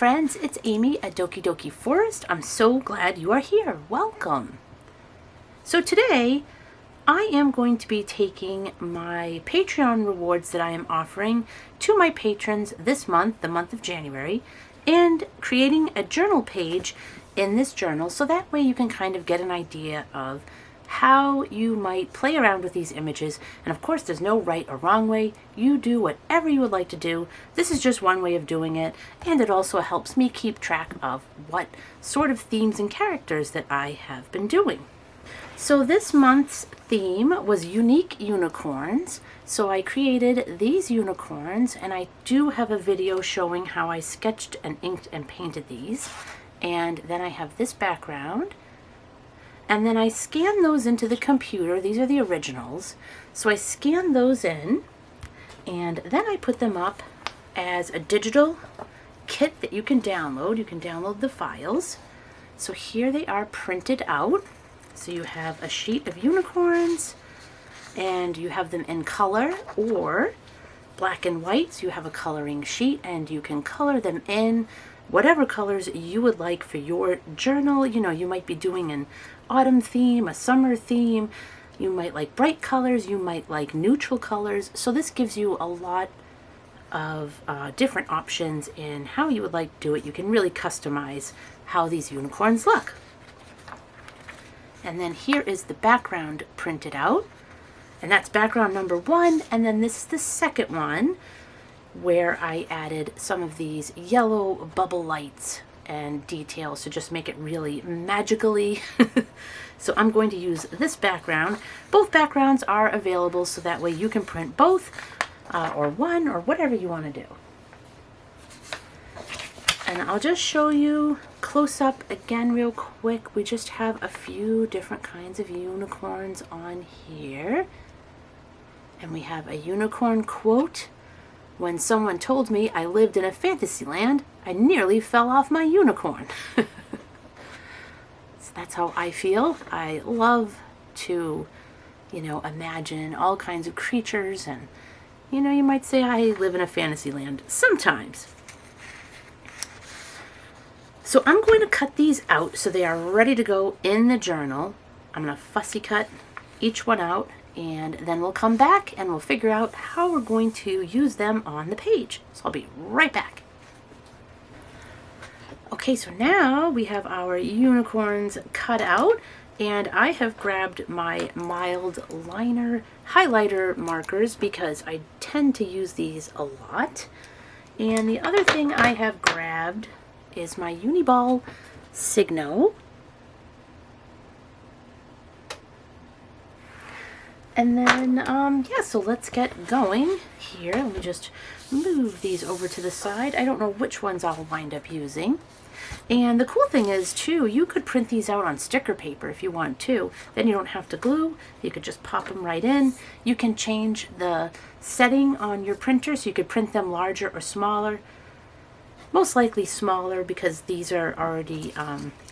friends, it's Amy at Doki Doki Forest. I'm so glad you are here. Welcome. So today I am going to be taking my Patreon rewards that I am offering to my patrons this month, the month of January, and creating a journal page in this journal so that way you can kind of get an idea of how you might play around with these images. And of course, there's no right or wrong way. You do whatever you would like to do. This is just one way of doing it, and it also helps me keep track of what sort of themes and characters that I have been doing. So this month's theme was unique unicorns. So I created these unicorns, and I do have a video showing how I sketched and inked and painted these. And then I have this background. And then I scan those into the computer. These are the originals. So I scan those in, and then I put them up as a digital kit that you can download. You can download the files. So here they are printed out. So you have a sheet of unicorns, and you have them in color or black and white. So you have a coloring sheet, and you can color them in whatever colors you would like for your journal. You know, you might be doing an autumn theme, a summer theme. You might like bright colors, you might like neutral colors. So this gives you a lot of different options in how you would like to do it. You can really customize how these unicorns look. And then here is the background printed out, and that's background number 1. And then this is the second one, where I added some of these yellow bubble lights and details to just make it really magically. So I'm going to use this background. Both backgrounds are available, so that way you can print both or one or whatever you want to do. And I'll just show you close up again real quick. We just have a few different kinds of unicorns on here. And we have a unicorn quote. When someone told me I lived in a fantasy land, I nearly fell off my unicorn. So that's how I feel. I love to, imagine all kinds of creatures, and, you might say I live in a fantasy land sometimes. So I'm going to cut these out so they are ready to go in the journal. I'm going to fussy cut each one out, and then we'll come back and we'll figure out how we're going to use them on the page. So I'll be right back. Okay, so now we have our unicorns cut out, and I have grabbed my mild liner highlighter markers because I tend to use these a lot. And the other thing I have grabbed is my Uniball Signo. And then, so let's get going here. Let me just move these over to the side. I don't know which ones I'll wind up using. And the cool thing is, too, you could print these out on sticker paper if you want to. Then you don't have to glue. You could just pop them right in. You can change the setting on your printer, so you could print them larger or smaller. Most likely smaller, because these are already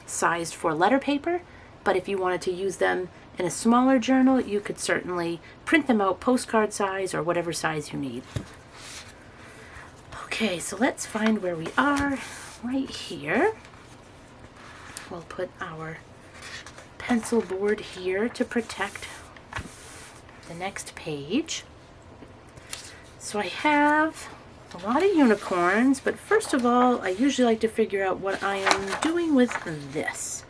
sized for letter paper. But if you wanted to use them in a smaller journal, you could certainly print them out postcard size or whatever size you need. Okay, so let's find where we are. Right here. We'll put our pencil board here to protect the next page. So I have a lot of unicorns, but first of all, I usually like to figure out what I am doing with this.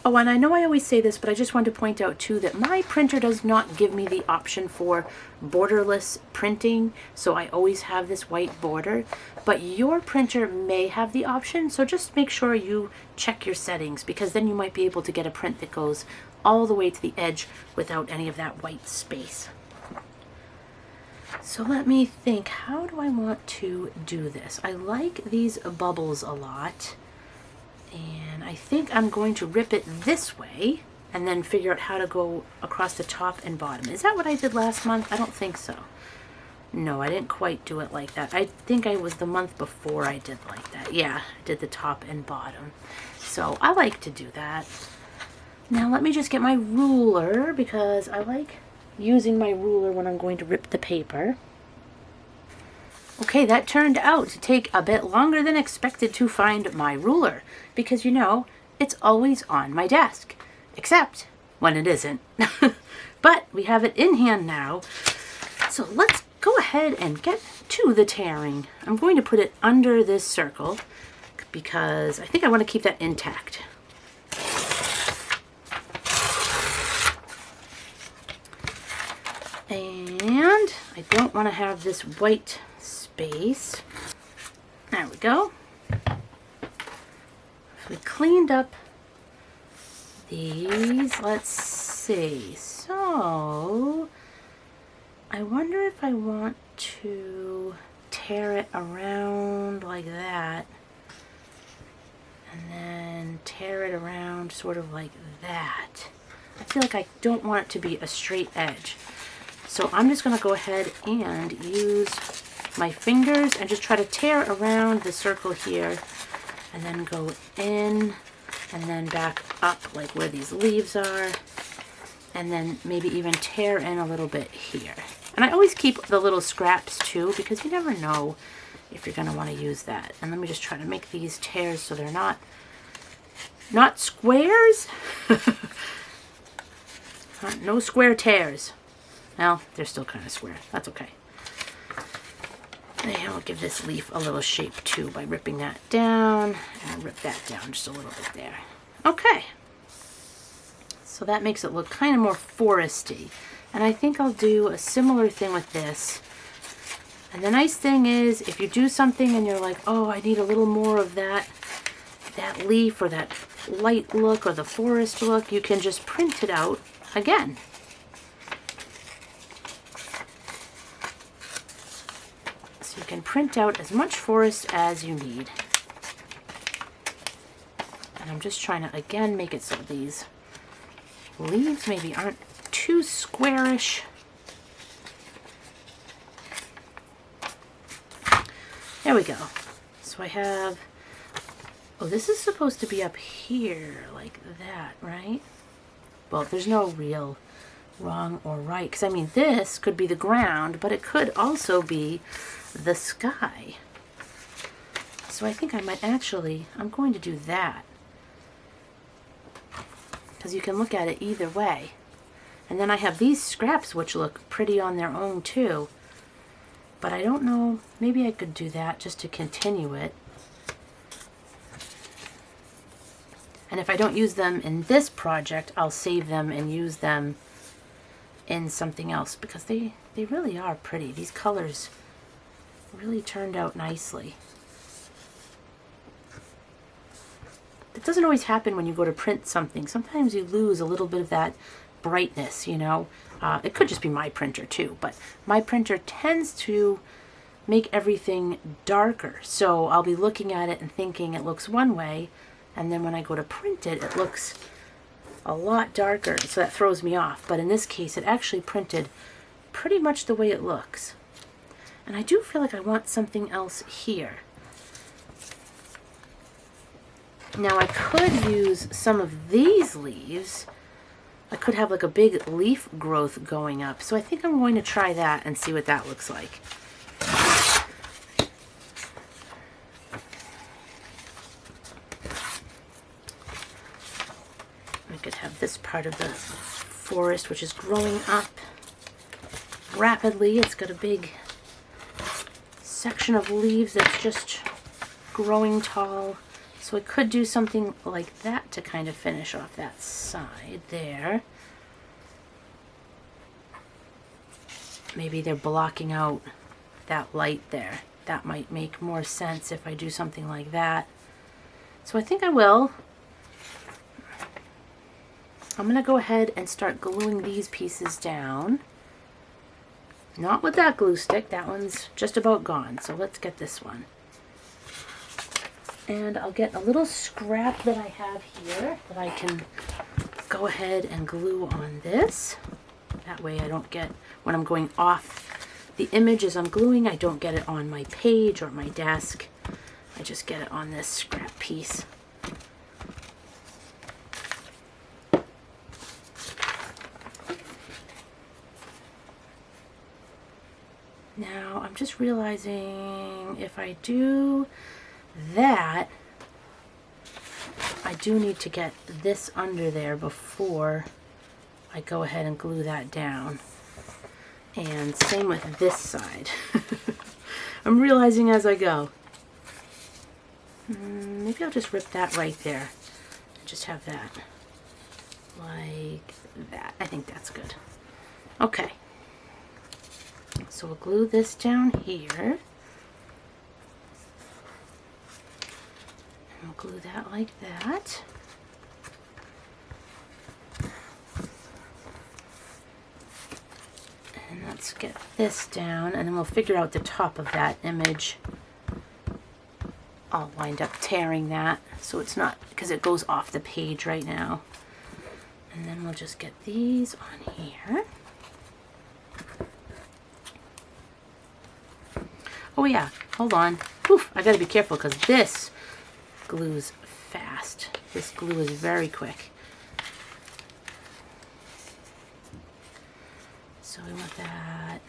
Oh, and I know I always say this, but I just want to point out too that my printer does not give me the option for borderless printing, so I always have this white border. But your printer may have the option, so just make sure you check your settings, because then you might be able to get a print that goes all the way to the edge without any of that white space. So let me think, how do I want to do this? I like these bubbles a lot. And I think I'm going to rip it this way and then figure out how to go across the top and bottom. Is that what I did last month? I don't think so. No, I didn't quite do it like that. I think I was the month before I did like that. Yeah, I did the top and bottom. So I like to do that. Now let me just get my ruler, because I like using my ruler when I'm going to rip the paper. Okay, that turned out to take a bit longer than expected to find my ruler because, you know, it's always on my desk, except when it isn't. But we have it in hand now, so let's go ahead and get to the tearing. I'm going to put it under this circle because I think I want to keep that intact. And I don't want to have this white space. There we go. We cleaned up these. Let's see. So I wonder if I want to tear it around like that and then tear it around sort of like that. I feel like I don't want it to be a straight edge. So I'm just going to go ahead and use my fingers and just try to tear around the circle here and then go in and then back up like where these leaves are and then maybe even tear in a little bit here. And I always keep the little scraps too because you never know if you're going to want to use that. And let me just try to make these tears so they're not squares. No square tears. Well, they're still kind of square. That's okay. And I'll give this leaf a little shape too by ripping that down and rip that down just a little bit there. Okay. So that makes it look kind of more foresty. And I think I'll do a similar thing with this. And the nice thing is if you do something and you're like, oh, I need a little more of that leaf or that light look or the forest look, you can just print it out again. You can print out as much forest as you need. And I'm just trying to, again, make it so these leaves maybe aren't too squarish. There we go. So I have, oh, this is supposed to be up here like that, right? Well, there's no real wrong or right, because I mean, this could be the ground, but it could also be the sky. So I think I might actually, I'm going to do that because you can look at it either way. And then I have these scraps which look pretty on their own too, but I don't know, maybe I could do that just to continue it. And if I don't use them in this project, I'll save them and use them in something else because they really are pretty. These colors really turned out nicely. It doesn't always happen when you go to print something. Sometimes you lose a little bit of that brightness, you know. It could just be my printer too, but my printer tends to make everything darker. So I'll be looking at it and thinking it looks one way, and then when I go to print it, it looks a lot darker, so that throws me off. But in this case, it actually printed pretty much the way it looks. And I do feel like I want something else here. Now I could use some of these leaves. I could have like a big leaf growth going up. So I think I'm going to try that and see what that looks like. I could have this part of the forest which is growing up rapidly. It's got a big section of leaves that's just growing tall. So I could do something like that to kind of finish off that side there. Maybe they're blocking out that light there. That might make more sense if I do something like that. So I think I will. I'm going to go ahead and start gluing these pieces down. Not with that glue stick, that one's just about gone. So let's get this one. And I'll get a little scrap that I have here that I can go ahead and glue on this. That way I don't get, when I'm going off the image as I'm gluing, I don't get it on my page or my desk. I just get it on this scrap piece. Now I'm just realizing if I do that, I do need to get this under there before I go ahead and glue that down. And same with this side. I'm realizing as I go. Maybe I'll just rip that right there. Just have that like that. I think that's good. Okay. So we'll glue this down here. And we'll glue that like that. And let's get this down, and then we'll figure out the top of that image. I'll wind up tearing that so it's not, because it goes off the page right now. And then we'll just get these on here. Oh yeah, hold on. Oof, I gotta be careful because this glues fast. This glue is very quick. So we want that.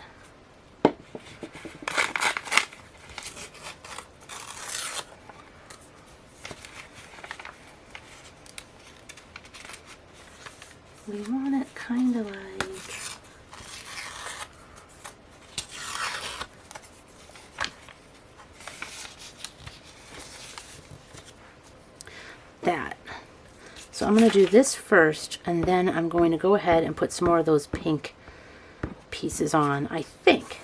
We want it kind of like that. So I'm going to do this first, and then I'm going to go ahead and put some more of those pink pieces on, I think.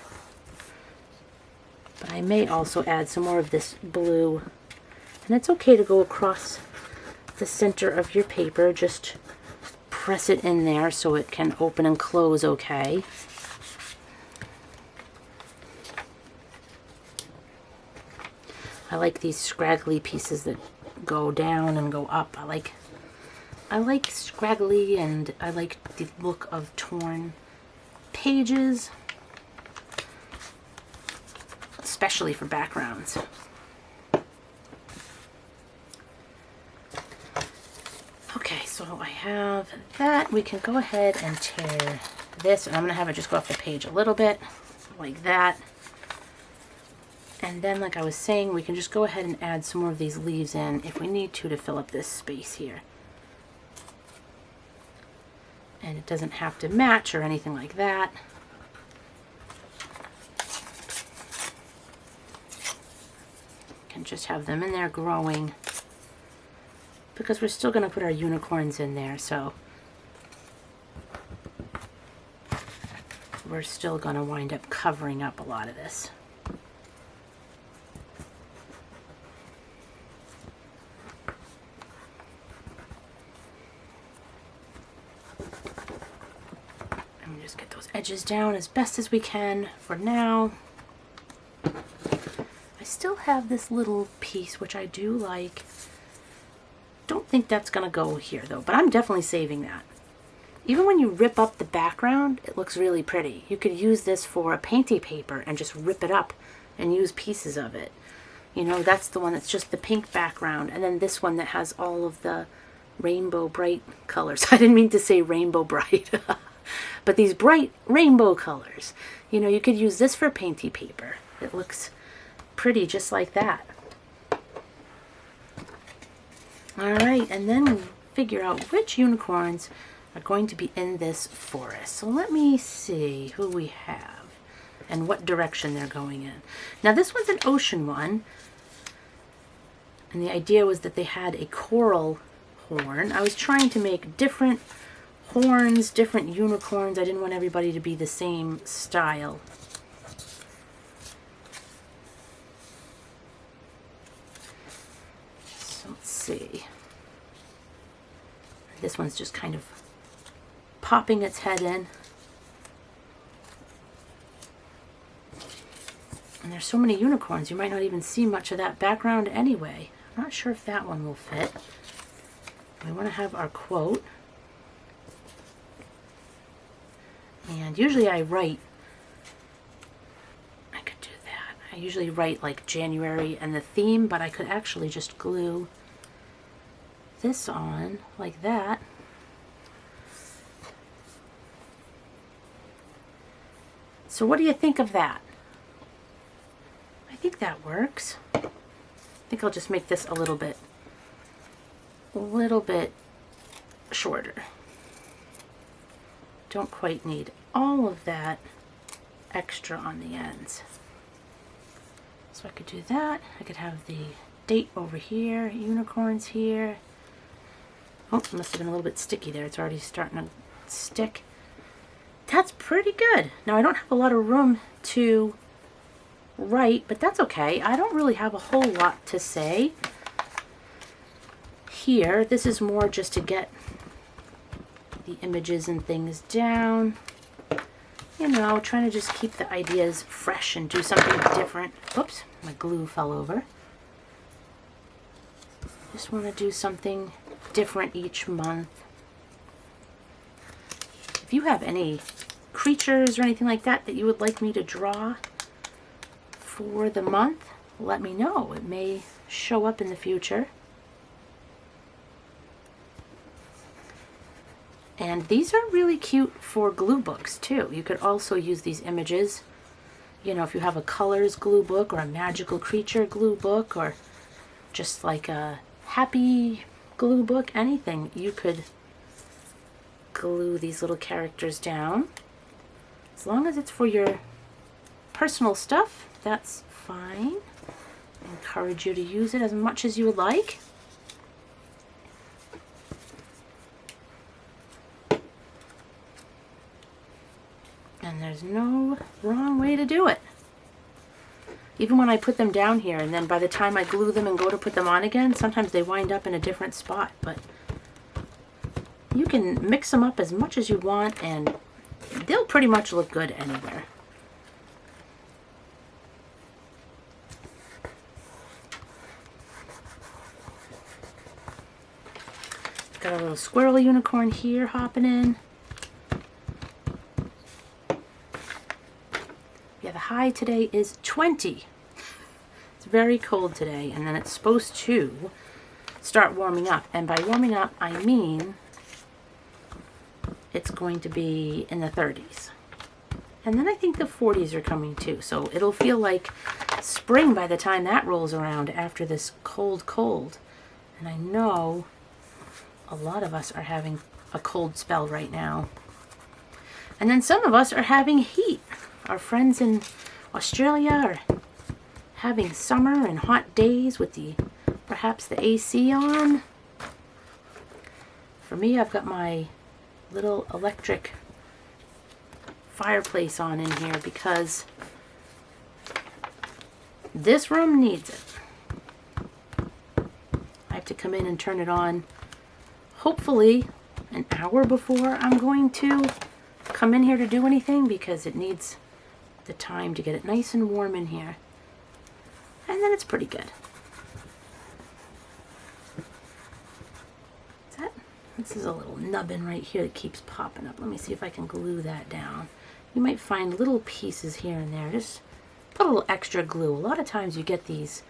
But I may also add some more of this blue. And it's okay to go across the center of your paper. Just press it in there so it can open and close okay. I like these scraggly pieces that go down and go up. I like scraggly, and I like the look of torn pages, especially for backgrounds. Okay, so I have that. We can go ahead and tear this, and I'm going to have it just go off the page a little bit, like that. And then, like I was saying, we can just go ahead and add some more of these leaves in if we need to fill up this space here. And it doesn't have to match or anything like that. Can just have them in there growing, because we're still going to put our unicorns in there, so we're still going to wind up covering up a lot of this. And just get those edges down as best as we can for now. I still have this little piece, which I do like. Don't think that's going to go here though, but I'm definitely saving that. Even when you rip up the background, it looks really pretty. You could use this for a painty paper and just rip it up and use pieces of it. You know, that's the one that's just the pink background, and then this one that has all of the rainbow bright colors. I didn't mean to say rainbow bright, but these bright rainbow colors. You know, you could use this for painty paper. It looks pretty just like that. Alright, and then we figure out which unicorns are going to be in this forest. So let me see who we have and what direction they're going in. Now this one's an ocean one, and the idea was that they had a coral horn. I was trying to make different horns, different unicorns. I didn't want everybody to be the same style. Let's see. This one's just kind of popping its head in. And there's so many unicorns, you might not even see much of that background anyway. I'm not sure if that one will fit. We want to have our quote. And usually I write, I could do that. I usually write like January and the theme, but I could actually just glue this on like that. So what do you think of that? think that works. I think I'll just make this a little bit shorter. Don't quite need all of that extra on the ends. So I could do that. I could have the date over here, unicorns here. Oh, it must have been a little bit sticky there. It's already starting to stick. That's pretty good. Now I don't have a lot of room to write, but that's okay. I don't really have a whole lot to say here. This is more just to get the images and things down. You know, trying to just keep the ideas fresh and do something different. Oops, my glue fell over. Just want to do something different each month. If you have any creatures or anything like that that you would like me to draw for the month, let me know. It may show up in the future. And these are really cute for glue books too. You could also use these images, you know, if you have a colors glue book or a magical creature glue book or just like a happy glue book, anything, you could glue these little characters down. As long as it's for your personal stuff, that's fine. I encourage you to use it as much as you would like. And there's no wrong way to do it. Even when I put them down here and then by the time I glue them and go to put them on again, sometimes they wind up in a different spot. But you can mix them up as much as you want and they'll pretty much look good anywhere. Got a little squirrel unicorn here hopping in. Yeah, the high today is 20. It's very cold today, and then it's supposed to start warming up. And by warming up, I mean it's going to be in the 30s. And then I think the 40s are coming too. So it'll feel like spring by the time that rolls around after this cold. And I know a lot of us are having a cold spell right now. And then some of us are having heat. Our friends in Australia are having summer and hot days with perhaps the AC on. For me, I've got my little electric fireplace on in here because this room needs it. I have to come in and turn it on hopefully an hour before I'm going to come in here to do anything because it needs the time to get it nice and warm in here. And then it's pretty good. This is a little nubbin right here that keeps popping up. Let me see if I can glue that down. You might find little pieces here and there. Just put a little extra glue. A lot of times you get these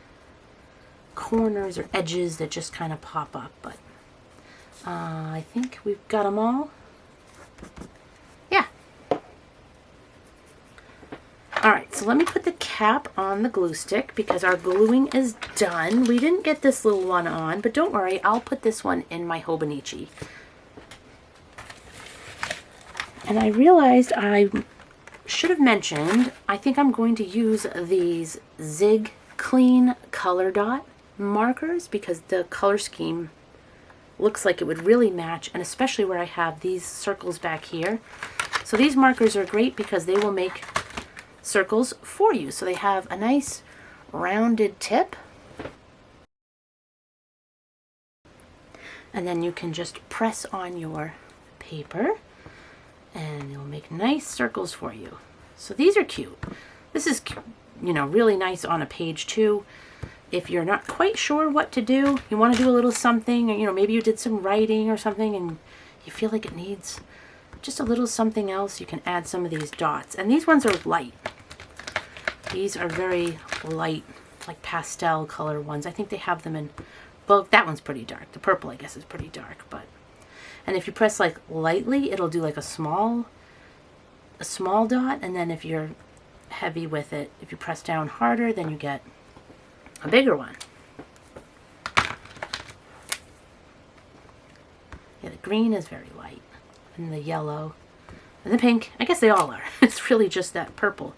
corners or edges that just kind of pop up, but I think we've got them all. Yeah. Alright, so let me put the cap on the glue stick because our gluing is done. We didn't get this little one on, but don't worry, I'll put this one in my Hobonichi. And I realized I should have mentioned, I think I'm going to use these Zig Clean Color Dot markers because the color scheme looks like it would really match, and especially where I have these circles back here. So these markers are great because they will make circles for you. So they have a nice rounded tip. And then you can just press on your paper and it'll make nice circles for you. So these are cute. This is, you know, really nice on a page too. If you're not quite sure what to do, you want to do a little something, or, you know, maybe you did some writing or something and you feel like it needs just a little something else, you can add some of these dots. And these ones are light. These are very light, like pastel color ones. I think they have them in, well, that one's pretty dark. The purple, I guess, is pretty dark, but, and if you press like lightly, it'll do like a small dot, and then if you're heavy with it. If you press down harder, then you get a bigger one. Yeah, the green is very light, and the yellow, and the pink. I guess they all are. It's really just that purple.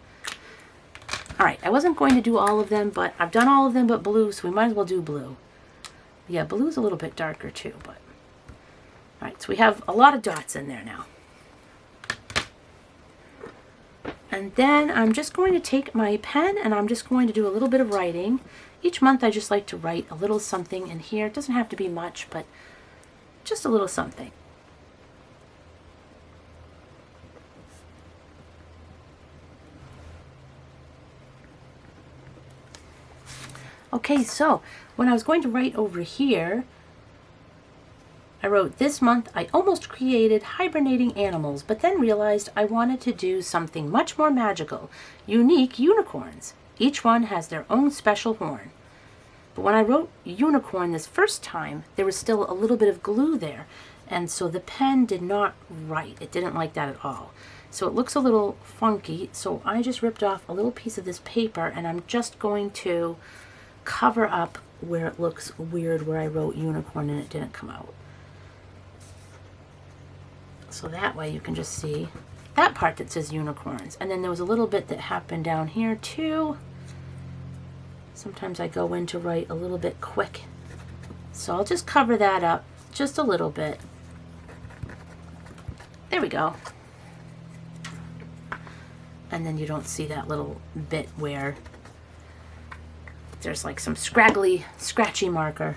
All right, I wasn't going to do all of them, but I've done all of them but blue, so we might as well do blue. Yeah, blue's a little bit darker too, but... All right, so we have a lot of dots in there now. And then I'm just going to take my pen and I'm just going to do a little bit of writing. Each month I just like to write a little something in here. It doesn't have to be much, but just a little something. Okay, so when I was going to write over here, I wrote, this month I almost created hibernating animals, but then realized I wanted to do something much more magical, unique unicorns. Each one has their own special horn. But when I wrote unicorn this first time, there was still a little bit of glue there, and so the pen did not write. It didn't like that at all. So it looks a little funky, so I just ripped off a little piece of this paper, and I'm just going to cover up where it looks weird, where I wrote unicorn and it didn't come out. So that way you can just see that part that says unicorns. And then there was a little bit that happened down here too. Sometimes I go in to write a little bit quick. So I'll just cover that up just a little bit. There we go. And then you don't see that little bit where there's like some scraggly, scratchy marker.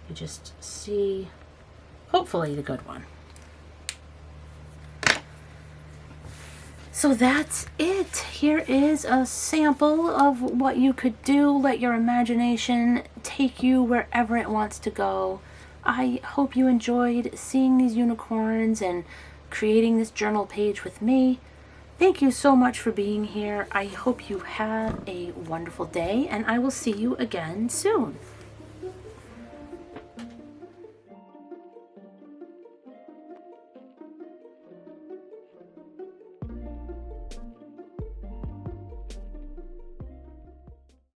You just see, hopefully, the good one. So that's it. Here is a sample of what you could do. Let your imagination take you wherever it wants to go. I hope you enjoyed seeing these unicorns and creating this journal page with me. Thank you so much for being here. I hope you have a wonderful day, and I will see you again soon.